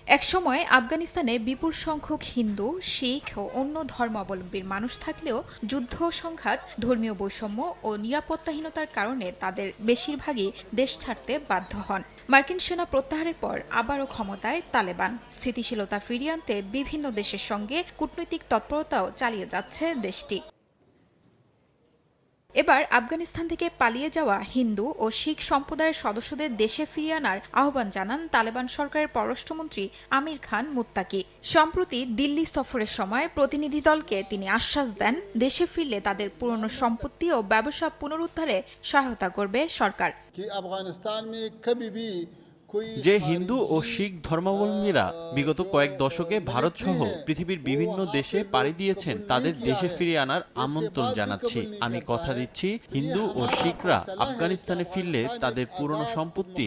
একসময় আফগানিস্তানে বিপুল সংখ্যক হিন্দু, শিখ ও অন্য ধর্মাবলম্বীর মানুষ থাকলেও যুদ্ধ সংঘাত, ধর্মীয় বৈষম্য ও নিরাপত্তাহীনতার কারণে তাদের বেশিরভাগই দেশ ছাড়তে বাধ্য হন। মার্কিন সেনা প্রত্যাহারের পর আবারও ক্ষমতায় তালেবান। স্থিতিশীলতা ফিরিয়ে আনতে বিভিন্ন দেশের সঙ্গে কূটনৈতিক তৎপরতাও চালিয়ে যাচ্ছে দেশটি। এবার আফগানিস্তান থেকে পালিয়ে যাওয়া হিন্দু ও শিখ সম্প্রদায়ের সদস্যদের দেশে ফিরিয়ে আনার আহ্বান জানান তালেবান সরকারের পররাষ্ট্রমন্ত্রী আমির খান মুত্তাকি। সম্প্রতি দিল্লি সফরের সময় প্রতিনিধি দলকে তিনি আশ্বাস দেন, দেশে ফিরলে তাদের পুরনো সম্পত্তি ও ব্যবসা পুনরুদ্ধারে সহায়তা করবে সরকার। যে হিন্দু ও শিখ ধর্মাবলম্বীরা বিগত কয়েক দশকে ভারতসহ পৃথিবীর বিভিন্ন দেশে পাড়ি দিয়েছেন, তাদের দেশে ফিরিয়ে আনার আমন্ত্রণ জানাচ্ছি। আমি কথা দিচ্ছি, হিন্দু ও শিখরা আফগানিস্তানে ফিরলে তাদের পুরনো সম্পত্তি